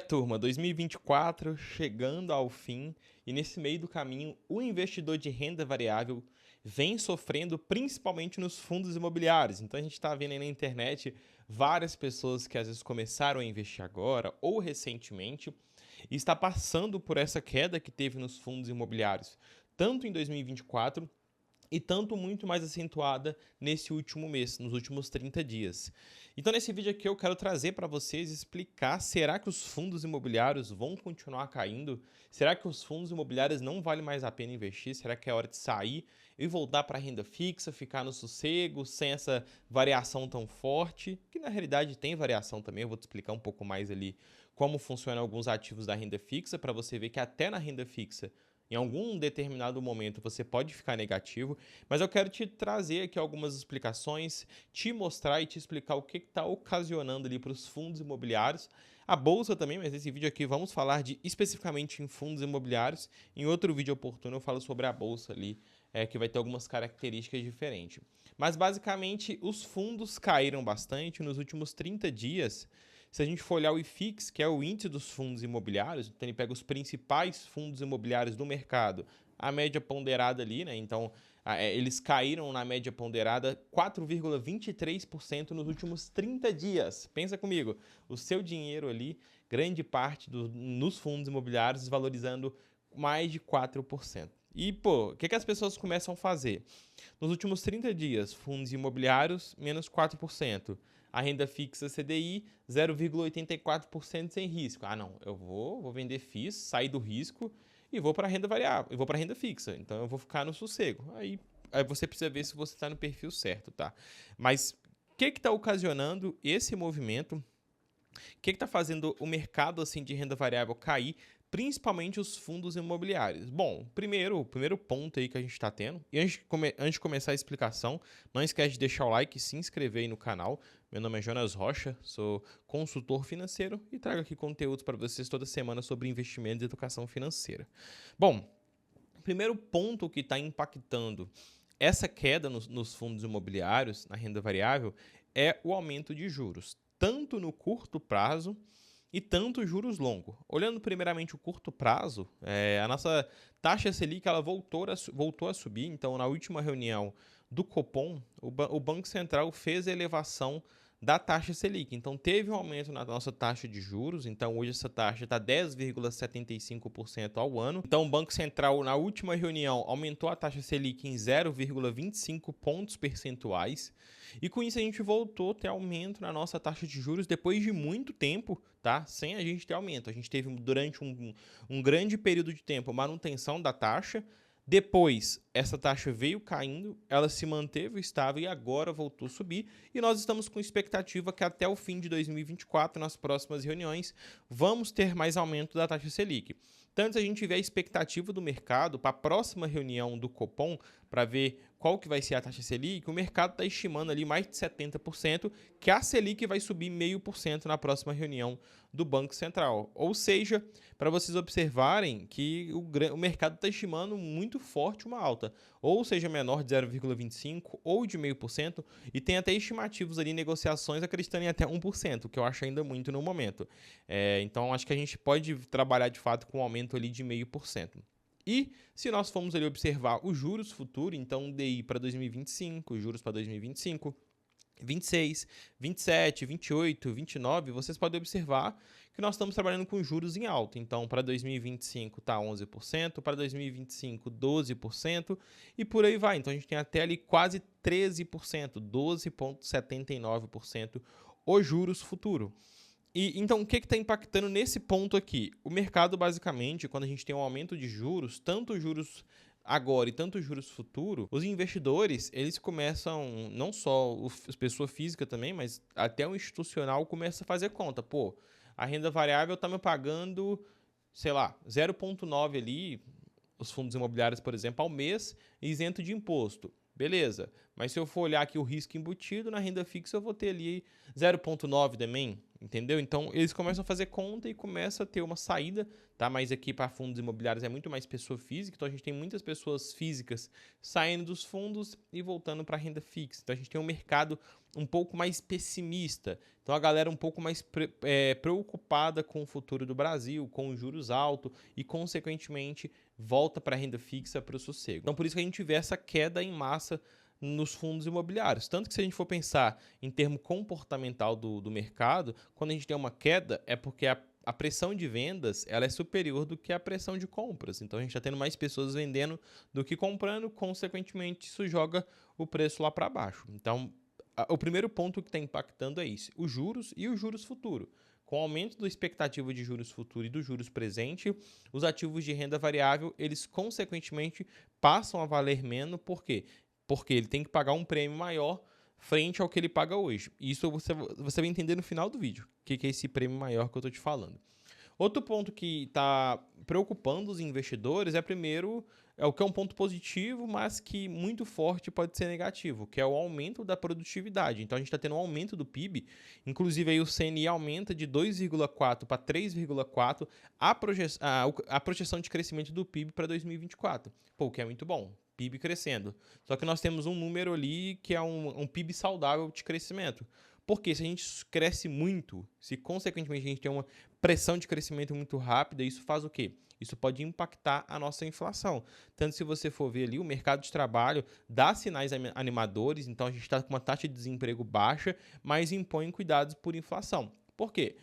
Turma, 2024 chegando ao fim e nesse meio do caminho o investidor de renda variável vem sofrendo principalmente nos fundos imobiliários. Então a gente está vendo aí na internet várias pessoas que às vezes começaram a investir agora ou recentemente e está passando por essa queda que teve nos fundos imobiliários, tanto em 2024 e tanto muito mais acentuada nesse último mês, nos últimos 30 dias. Então nesse vídeo aqui eu quero trazer para vocês explicar, será que os fundos imobiliários vão continuar caindo? Será que os fundos imobiliários não vale mais a pena investir? Será que é hora de sair e voltar para a renda fixa, ficar no sossego, sem essa variação tão forte? Que na realidade tem variação também, eu vou te explicar um pouco mais ali como funcionam alguns ativos da renda fixa, para você ver que até na renda fixa em algum determinado momento você pode ficar negativo, mas eu quero te trazer aqui algumas explicações, te mostrar e te explicar o que está ocasionando ali para os fundos imobiliários, a bolsa também, mas nesse vídeo aqui vamos falar especificamente em fundos imobiliários. Em outro vídeo oportuno eu falo sobre a bolsa ali, que vai ter algumas características diferentes. Mas basicamente os fundos caíram bastante nos últimos 30 dias. Se a gente for olhar o IFIX, que é o índice dos fundos imobiliários, então ele pega os principais fundos imobiliários do mercado, a média ponderada ali, né? Então, eles caíram na média ponderada 4,23% nos últimos 30 dias. Pensa comigo, o seu dinheiro ali, grande parte nos fundos imobiliários, desvalorizando mais de 4%. E, pô, o que as pessoas começam a fazer? Nos últimos 30 dias, fundos imobiliários, menos 4%. A renda fixa CDI, 0,84% sem risco. Ah, não, eu vou vender FIIs, sair do risco e vou para a renda variável, eu vou para a renda fixa. Então eu vou ficar no sossego. Aí você precisa ver se você está no perfil certo, tá? Mas o que está ocasionando esse movimento? O que está fazendo o mercado assim de renda variável cair, principalmente os fundos imobiliários? Bom, o primeiro ponto aí que a gente está tendo, e antes de começar a explicação, não esquece de deixar o like e se inscrever aí no canal. Meu nome é Jonas Rocha, sou consultor financeiro e trago aqui conteúdos para vocês toda semana sobre investimentos e educação financeira. Bom, o primeiro ponto que está impactando essa queda nos fundos imobiliários, na renda variável, é o aumento de juros, tanto no curto prazo e tanto juros longos. Olhando primeiramente o curto prazo, a nossa taxa Selic ela voltou a subir. Então, na última reunião do Copom, o Banco Central fez a elevação da taxa Selic. Então, teve um aumento na nossa taxa de juros. Então, hoje essa taxa está 10,75% ao ano. Então, o Banco Central, na última reunião, aumentou a taxa Selic em 0,25 pontos percentuais. E com isso, a gente voltou a ter aumento na nossa taxa de juros depois de muito tempo, tá? Sem a gente ter aumento. A gente teve, durante um grande período de tempo, manutenção da taxa. Depois, essa taxa veio caindo, ela se manteve estável e agora voltou a subir. E nós estamos com expectativa que até o fim de 2024, nas próximas reuniões, vamos ter mais aumento da taxa Selic. Tanto se a gente tiver a expectativa do mercado para a próxima reunião do Copom, para ver qual que vai ser a taxa Selic, o mercado está estimando ali mais de 70% que a Selic vai subir 0,5% na próxima reunião do Banco Central. Ou seja, para vocês observarem que o mercado está estimando muito forte uma alta, ou seja, menor de 0,25% ou de 0,5%, e tem até estimativos ali, negociações acreditando em até 1%, que eu acho ainda muito no momento. Então, acho que a gente pode trabalhar de fato com um aumento ali de 0,5%. E se nós formos ali observar os juros futuros, então DI para 2025, juros para 2025, 26, 27, 28, 29, vocês podem observar que nós estamos trabalhando com juros em alta. Então, para 2025 está 11%, para 2025 12% e por aí vai. Então, a gente tem até ali quase 13%, 12,79% os juros futuro. E então, o que está impactando nesse ponto aqui? O mercado, basicamente, quando a gente tem um aumento de juros, tanto juros agora e tanto juros futuro, os investidores, eles começam, não só a pessoa física também, mas até o institucional começa a fazer conta. Pô, a renda variável está me pagando, sei lá, 0,9 ali, os fundos imobiliários, por exemplo, ao mês, isento de imposto. Beleza, mas se eu for olhar aqui o risco embutido, na renda fixa eu vou ter ali 0,9 também. entendeu? Então, eles começam a fazer conta e começa a ter uma saída, tá? Mas aqui para fundos imobiliários é muito mais pessoa física, então a gente tem muitas pessoas físicas saindo dos fundos e voltando para a renda fixa. Então, a gente tem um mercado um pouco mais pessimista. Então, a galera um pouco mais preocupada com o futuro do Brasil, com os juros altos e, consequentemente, volta para a renda fixa, para o sossego. Então, por isso que a gente vê essa queda em massa nos fundos imobiliários. Tanto que se a gente for pensar em termo comportamental do mercado, quando a gente tem uma queda, é porque a pressão de vendas ela é superior do que a pressão de compras. Então, a gente está tendo mais pessoas vendendo do que comprando, consequentemente, isso joga o preço lá para baixo. Então, o primeiro ponto que está impactando é isso, os juros e os juros futuro. Com o aumento da expectativa de juros futuro e dos juros presente, os ativos de renda variável, eles consequentemente passam a valer menos, por quê? Porque ele tem que pagar um prêmio maior frente ao que ele paga hoje. Isso você vai entender no final do vídeo, o que é esse prêmio maior que eu estou te falando. Outro ponto que está preocupando os investidores é, primeiro, o que é um ponto positivo, mas que muito forte pode ser negativo, que é o aumento da produtividade. Então, a gente está tendo um aumento do PIB, inclusive aí o CNI aumenta de 2,4 para 3,4 a projeção de crescimento do PIB para 2024. Pô, o que é muito bom. PIB crescendo. Só que nós temos um número ali que é um PIB saudável de crescimento. Porque se a gente cresce muito, se consequentemente a gente tem uma pressão de crescimento muito rápida, isso faz o quê? Isso pode impactar a nossa inflação. Tanto se você for ver ali, o mercado de trabalho dá sinais animadores, então a gente está com uma taxa de desemprego baixa, mas impõe cuidados por inflação. Por quê?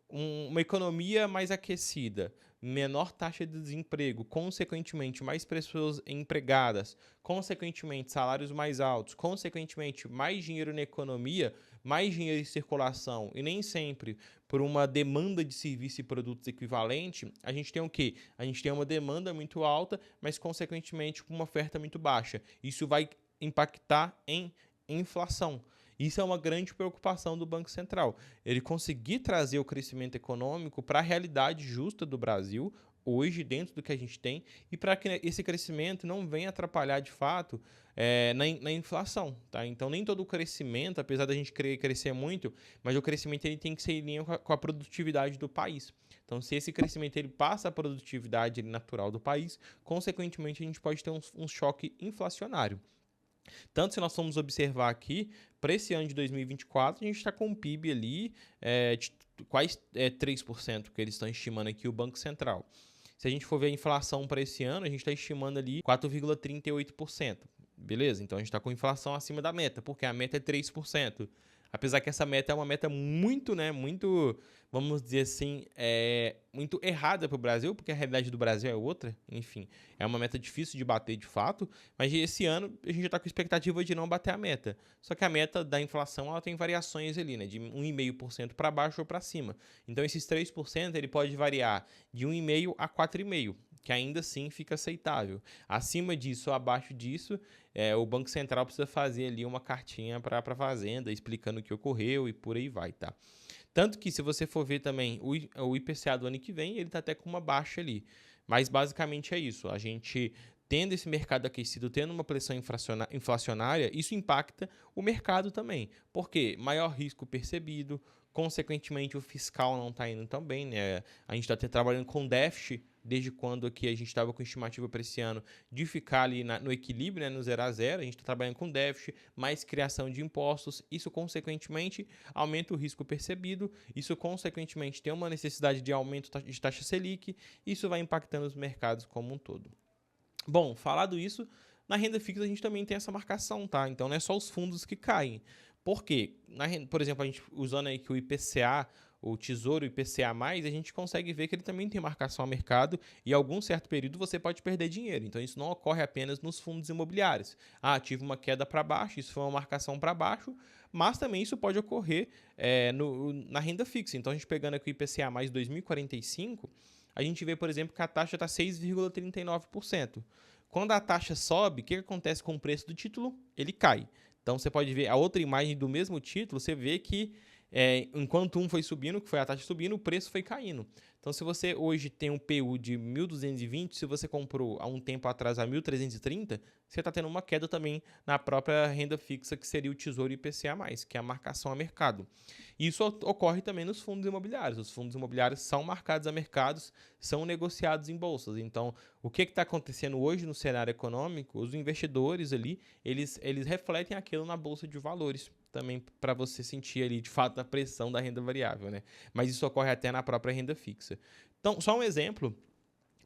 Uma economia mais aquecida, menor taxa de desemprego, consequentemente mais pessoas empregadas, consequentemente salários mais altos, consequentemente mais dinheiro na economia, mais dinheiro em circulação e nem sempre por uma demanda de serviços e produtos equivalente, a gente tem o quê? A gente tem uma demanda muito alta, mas consequentemente com uma oferta muito baixa. Isso vai impactar em inflação. Isso é uma grande preocupação do Banco Central. Ele conseguir trazer o crescimento econômico para a realidade justa do Brasil, hoje, dentro do que a gente tem, e para que esse crescimento não venha atrapalhar, de fato, na inflação. Tá? Então, nem todo o crescimento, apesar da gente querer crescer muito, mas o crescimento ele tem que ser em linha com a produtividade do país. Então, se esse crescimento ele passa a produtividade natural do país, consequentemente, a gente pode ter um choque inflacionário. Tanto se nós formos observar aqui, para esse ano de 2024, a gente está com um PIB ali de quase 3%, que eles estão estimando aqui o Banco Central. Se a gente for ver a inflação para esse ano, a gente está estimando ali 4,38%. Beleza? Então a gente está com inflação acima da meta, porque a meta é 3%. Apesar que essa meta é uma meta muito, vamos dizer assim, muito errada para o Brasil, porque a realidade do Brasil é outra. Enfim, é uma meta difícil de bater de fato, mas esse ano a gente já está com expectativa de não bater a meta. Só que a meta da inflação ela tem variações ali, né, de 1,5% para baixo ou para cima. Então esses 3% ele pode variar de 1,5% a 4,5%. Que ainda assim fica aceitável. Acima disso ou abaixo disso, o Banco Central precisa fazer ali uma cartinha para a Fazenda explicando o que ocorreu e por aí vai, tá? Tanto que se você for ver também o IPCA do ano que vem, ele está até com uma baixa ali. Mas basicamente é isso, a gente tendo esse mercado aquecido, tendo uma pressão inflacionária, isso impacta o mercado também. Por quê? Maior risco percebido, consequentemente o fiscal não está indo tão bem, né? A gente está trabalhando com déficit desde quando aqui a gente estava com estimativa para esse ano de ficar ali no equilíbrio, né, no 0 a 0, a gente está trabalhando com déficit, mais criação de impostos, isso consequentemente aumenta o risco percebido, isso consequentemente tem uma necessidade de aumento de taxa Selic, isso vai impactando os mercados como um todo. Bom, falado isso, na renda fixa a gente também tem essa marcação, tá? Então não é só os fundos que caem. Por quê? Por exemplo, a gente usando aí que o IPCA, o Tesouro IPCA+, a gente consegue ver que ele também tem marcação a mercado e em algum certo período você pode perder dinheiro. Então isso não ocorre apenas nos fundos imobiliários. Ah, tive uma queda para baixo, isso foi uma marcação para baixo, mas também isso pode ocorrer na renda fixa. Então a gente pegando aqui o IPCA+ 2045, a gente vê, por exemplo, que a taxa está 6,39%. Quando a taxa sobe, o que acontece com o preço do título? Ele cai. Então, você pode ver a outra imagem do mesmo título, você vê que enquanto um foi subindo, que foi a taxa subindo, o preço foi caindo. Então, se você hoje tem um PU de 1.220, se você comprou há um tempo atrás a 1.330, você está tendo uma queda também na própria renda fixa, que seria o Tesouro IPCA+, que é a marcação a mercado. Isso ocorre também nos fundos imobiliários. Os fundos imobiliários são marcados a mercados, são negociados em bolsas. Então, o que está acontecendo hoje no cenário econômico? Os investidores ali, eles refletem aquilo na bolsa de valores, também para você sentir ali, de fato, a pressão da renda variável, né? Mas isso ocorre até na própria renda fixa. Então, só um exemplo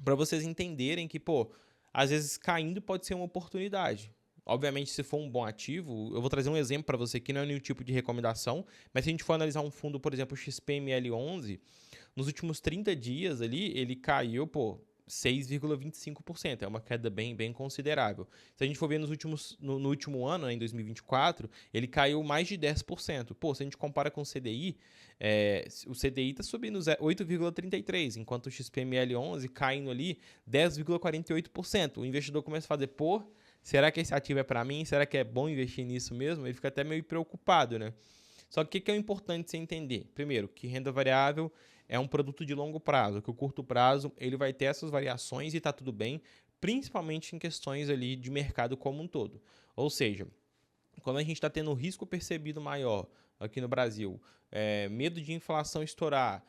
para vocês entenderem que, pô, às vezes caindo pode ser uma oportunidade. Obviamente, se for um bom ativo, eu vou trazer um exemplo para você que não é nenhum tipo de recomendação, mas se a gente for analisar um fundo, por exemplo, XPML11, nos últimos 30 dias ali, ele caiu, pô, 6,25%. É uma queda bem considerável. Se a gente for ver no último ano, em 2024, ele caiu mais de 10%. Pô, se a gente compara com o CDI, o CDI está subindo 8,33%, enquanto o XPML11 caindo ali 10,48%. O investidor começa a fazer, pô, será que esse ativo é para mim? Será que é bom investir nisso mesmo? Ele fica até meio preocupado, né? Só que o que é importante você entender? Primeiro, que renda variável é um produto de longo prazo, que o curto prazo ele vai ter essas variações e está tudo bem, principalmente em questões ali de mercado como um todo. Ou seja, quando a gente está tendo um risco percebido maior aqui no Brasil, medo de inflação estourar,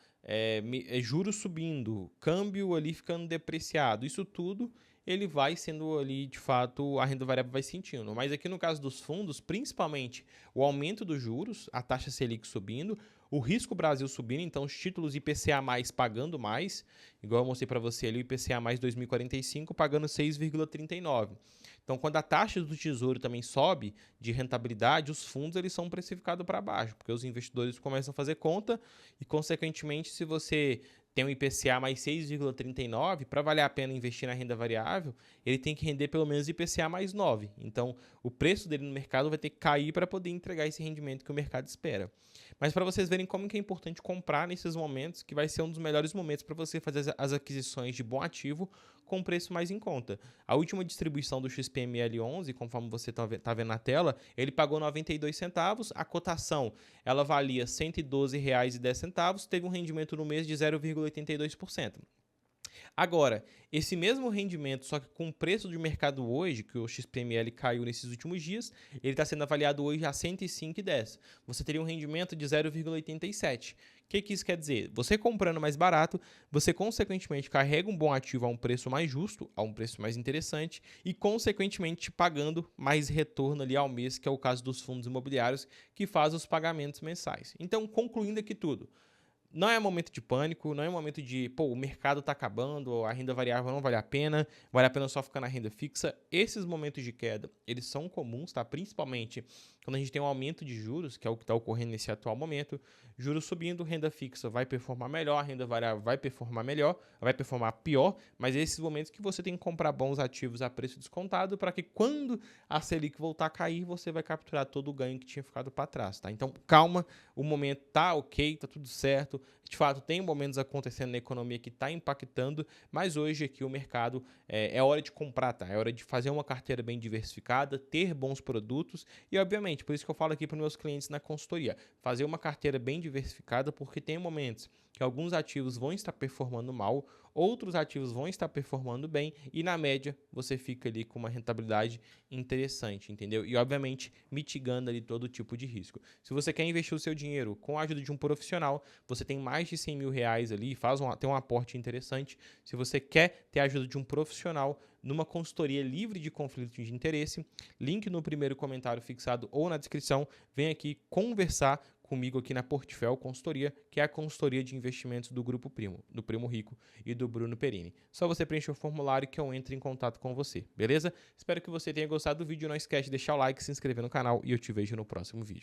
juros subindo, câmbio ali ficando depreciado, isso tudo ele vai sendo ali, de fato, a renda variável vai sentindo. Mas aqui no caso dos fundos, principalmente o aumento dos juros, a taxa Selic subindo, o risco Brasil subindo, então os títulos IPCA+, pagando mais, igual eu mostrei para você ali, o IPCA+, 2045 pagando 6,39. Então, quando a taxa do Tesouro também sobe de rentabilidade, os fundos eles são precificados para baixo, porque os investidores começam a fazer conta e, consequentemente, se você tem um IPCA mais 6,39, para valer a pena investir na renda variável, ele tem que render pelo menos IPCA mais 9. Então, o preço dele no mercado vai ter que cair para poder entregar esse rendimento que o mercado espera. Mas para vocês verem como que é importante comprar nesses momentos, que vai ser um dos melhores momentos para você fazer as aquisições de bom ativo com preço mais em conta. A última distribuição do XPML11, conforme você está vendo na tela, ele pagou 92 centavos, a cotação ela valia R$ 112,10, teve um rendimento no mês de 0,82%. Agora, esse mesmo rendimento, só que com o preço de mercado hoje, que o XPML caiu nesses últimos dias, ele está sendo avaliado hoje a R$ 105,10. Você teria um rendimento de 0,87. O que isso quer dizer? Você comprando mais barato, você consequentemente carrega um bom ativo a um preço mais justo, a um preço mais interessante e consequentemente pagando mais retorno ali ao mês, que é o caso dos fundos imobiliários que faz os pagamentos mensais. Então, concluindo aqui tudo, não é momento de pânico, não é momento de, pô, o mercado está acabando, a renda variável não vale a pena só ficar na renda fixa. Esses momentos de queda, eles são comuns, tá? Principalmente quando a gente tem um aumento de juros, que é o que está ocorrendo nesse atual momento. Juros subindo, renda fixa vai performar melhor, a renda variável vai performar melhor, vai performar pior, mas é esses momentos que você tem que comprar bons ativos a preço descontado para que quando a Selic voltar a cair, você vai capturar todo o ganho que tinha ficado para trás, tá? Então, calma, o momento tá ok, tá tudo certo. De fato, tem momentos acontecendo na economia que está impactando, mas hoje aqui o mercado é hora de comprar, tá? É hora de fazer uma carteira bem diversificada, ter bons produtos e, obviamente, por isso que eu falo aqui para os meus clientes na consultoria, fazer uma carteira bem diversificada, porque tem momentos que alguns ativos vão estar performando mal, outros ativos vão estar performando bem e, na média, você fica ali com uma rentabilidade interessante, entendeu? E, obviamente, mitigando ali todo tipo de risco. Se você quer investir o seu dinheiro com a ajuda de um profissional, você tem mais de R$100 mil ali, tem um aporte interessante. Se você quer ter a ajuda de um profissional numa consultoria livre de conflito de interesse, link no primeiro comentário fixado ou na descrição, vem aqui conversar comigo aqui na Portfel Consultoria, que é a consultoria de investimentos do Grupo Primo, do Primo Rico e do Bruno Perini. Só você preencher o formulário que eu entro em contato com você, beleza? Espero que você tenha gostado do vídeo, não esquece de deixar o like, se inscrever no canal e eu te vejo no próximo vídeo.